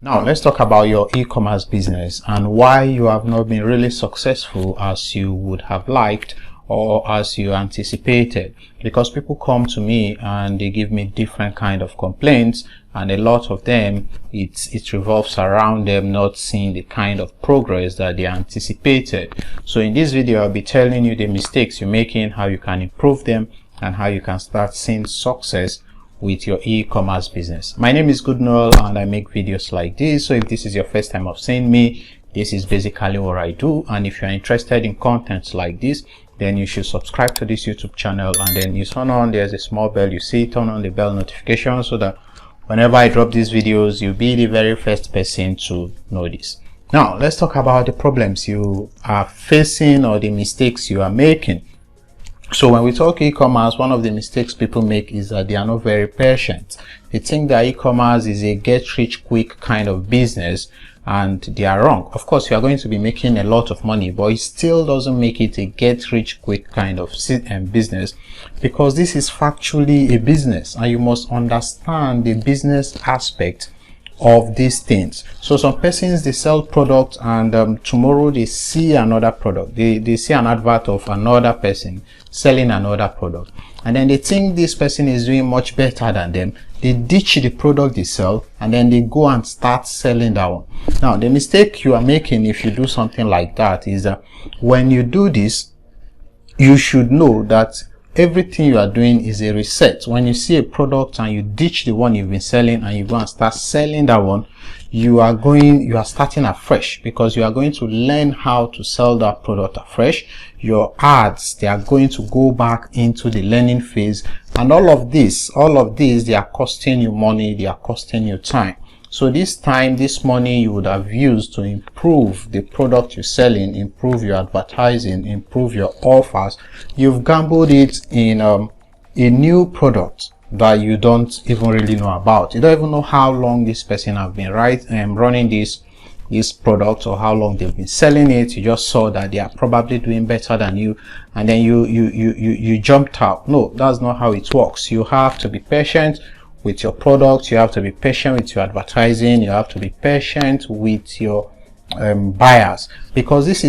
Now let's talk about your e-commerce business and why you have not been really successful as you would have liked or as you anticipated. Because people come to me and they give me different kind of complaints, and a lot of them it revolves around them not seeing the kind of progress that they anticipated. So in this video I'll be telling you the mistakes you're making, how you can improve them, and how you can start seeing success with your e-commerce business. My name is Goodnoel and I make videos like this. So if this is your first time of seeing me, this is basically what I do. And if you're interested in content like this, then you should subscribe to this YouTube channel, and then you turn on, there's a small bell you see, turn on the bell notification so that whenever I drop these videos, you'll be the very first person to know this. Now let's talk about the problems you are facing or the mistakes you are making. So when we talk e-commerce, one of the mistakes people make is that they are not very patient. They think that e-commerce is a get-rich-quick kind of business, and they are wrong. Of course, you are going to be making a lot of money, but it still doesn't make it a get-rich-quick kind of business, because this is factually a business, and you must understand the business aspect of these things. So some persons, they sell products, and tomorrow they see another product, they see an advert of another person selling another product, and then they think this person is doing much better than them. They ditch the product they sell and then they go and start selling that one. Now the mistake you are making if you do something like that is that when you do this, you should know that everything you are doing is a reset. When you see a product and you ditch the one you've been selling and you go and start selling that one, you are starting afresh, because you are going to learn how to sell that product afresh. Your ads, they are going to go back into the learning phase, and all of these, they are costing you money, they are costing you time. So this time, this money you would have used to improve the product you're selling, improve your advertising, improve your offers, you've gambled it in a new product that you don't even really know about. You don't even know how long this person have been running this product, or how long they've been selling it. You just saw that they are probably doing better than you, and then you jumped out. No, that's not how it works. You have to be patient with your product, you have to be patient with your advertising, you have to be patient with your buyers, because this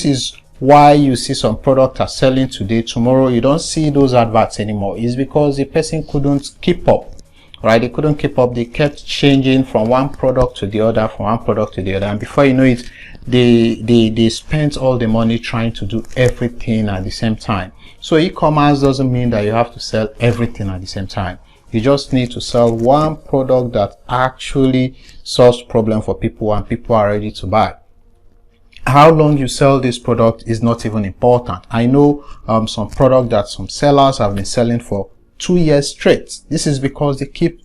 is why you see some products are selling today, tomorrow you don't see those adverts anymore. It's because the person couldn't keep up, right? They couldn't keep up. They kept changing from one product to the other, and before you know it, they spent all the money trying to do everything at the same time. So e-commerce doesn't mean that you have to sell everything at the same time. You just need to sell one product that actually solves problem for people and people are ready to buy. How long you sell this product is not even important. I know some product that some sellers have been selling for 2 years straight. This is because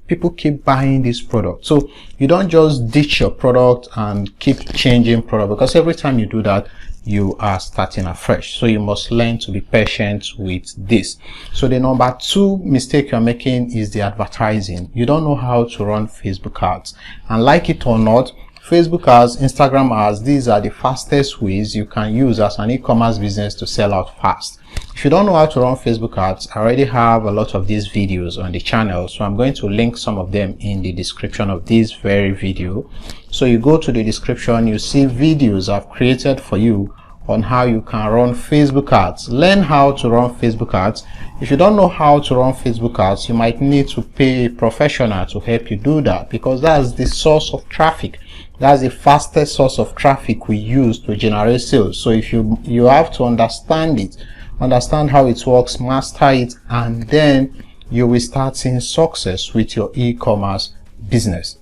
people keep buying this product. So you don't just ditch your product and keep changing product, because every time you do that, you are starting afresh. So you must learn to be patient with this. So the number 2 mistake you're making is the advertising. You don't know how to run Facebook ads, and like it or not, Facebook ads, Instagram ads, these are the fastest ways you can use as an e-commerce business to sell out fast. If you don't know how to run Facebook ads, I already have a lot of these videos on the channel, so I'm going to link some of them in the description of this very video. So you go to the description, you see videos I've created for you on how you can run Facebook ads. Learn how to run Facebook ads. If you don't know how to run Facebook ads, you might need to pay a professional to help you do that, because that's the source of traffic. That's the fastest source of traffic we use to generate sales. So if you have to understand it, understand how it works, master it, and then you will start seeing success with your e-commerce business.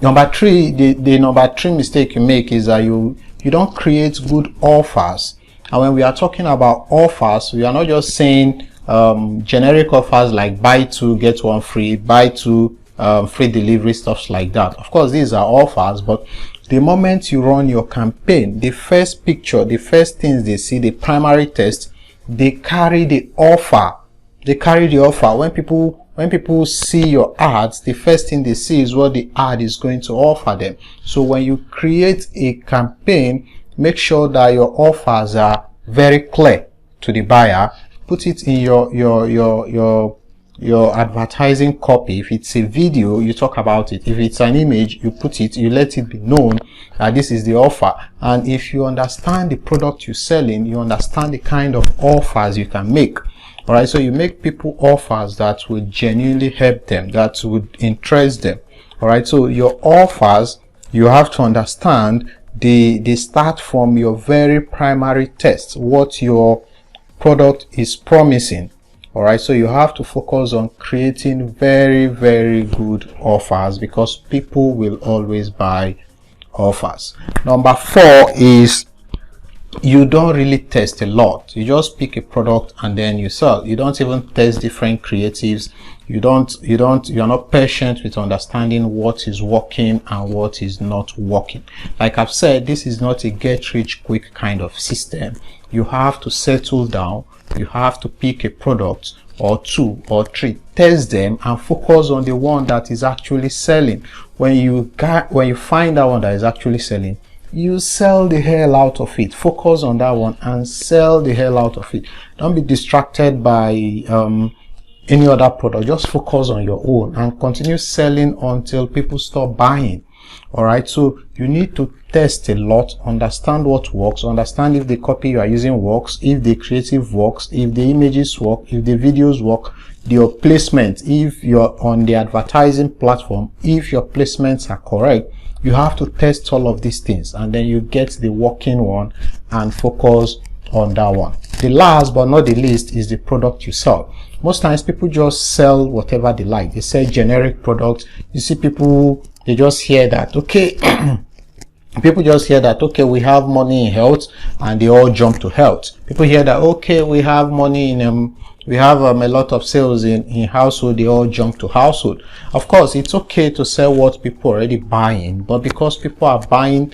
Number 3, the number 3 mistake you make is that you don't create good offers. And when we are talking about offers, we are not just saying generic offers like buy 2 get 1 free, buy 2 free delivery, stuff like that. Of course, these are offers, but the moment you run your campaign, the first picture, the first things they see, the primary test, they carry the offer. They carry the offer. When people see your ads, the first thing they see is what the ad is going to offer them. So when you create a campaign, make sure that your offers are very clear to the buyer. Put it in your your advertising copy. If it's a video, you talk about it. If it's an image, you put it, you let it be known that this is the offer. And if you understand the product you're selling, you understand the kind of offers you can make. All right, so you make people offers that would genuinely help them, that would interest them. All right, so your offers, you have to understand they start from your very primary test, what your product is promising. All right, so you have to focus on creating very, very good offers, because people will always buy offers. Number 4 is you don't really test a lot. You just pick a product and then you sell. You don't even test different creatives. You're not patient with understanding what is working and what is not working. Like I've said, this is not a get rich quick kind of system. You have to settle down. You have to pick a product or 2 or 3, test them and focus on the one that is actually selling. When you find that one that is actually selling, you sell the hell out of it. Focus on that one and sell the hell out of it. Don't be distracted by any other product. Just focus on your own and continue selling until people stop buying. All right, so you need to test a lot, understand what works, understand if the copy you are using works, if the creative works, if the images work, if the videos work, your placement, if you're on the advertising platform, if your placements are correct. You have to test all of these things, and then you get the working one and focus on that one. The last but not the least is the product you sell. Most times people just sell whatever they like. They sell generic products. You see people, they just hear that, okay, people just hear that, okay, we have money in health, and they all jump to health. People hear that, okay, we have money in we have a lot of sales in household, they all jump to household. Of course, it's okay to sell what people are already buying, but because people are buying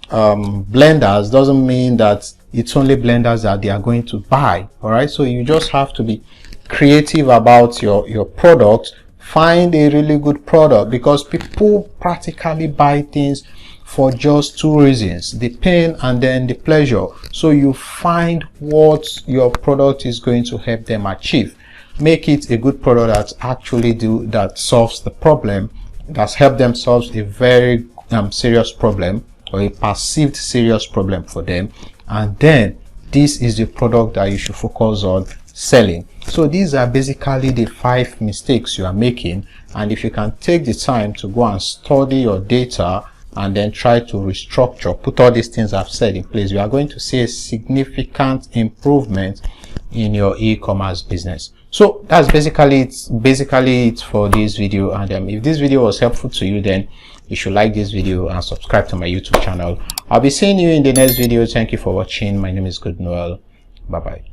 blenders doesn't mean that it's only blenders that they are going to buy. All right, so you just have to be creative about your product. Find a really good product, because people practically buy things for just 2 reasons: the pain and then the pleasure. So you find what your product is going to help them achieve. Make it a good product that solves the problem, that's helped them solve a very serious problem, or a perceived serious problem for them, and then this is the product that you should focus on selling. So these are basically the 5 mistakes you are making, and if you can take the time to go and study your data and then try to restructure, put all these things I've said in place, you are going to see a significant improvement in your e-commerce business. So that's basically it for this video. And if this video was helpful to you, then you should like this video and subscribe to my YouTube channel. I'll be seeing you in the next video. Thank you for watching. My name is Good Noel. Bye bye.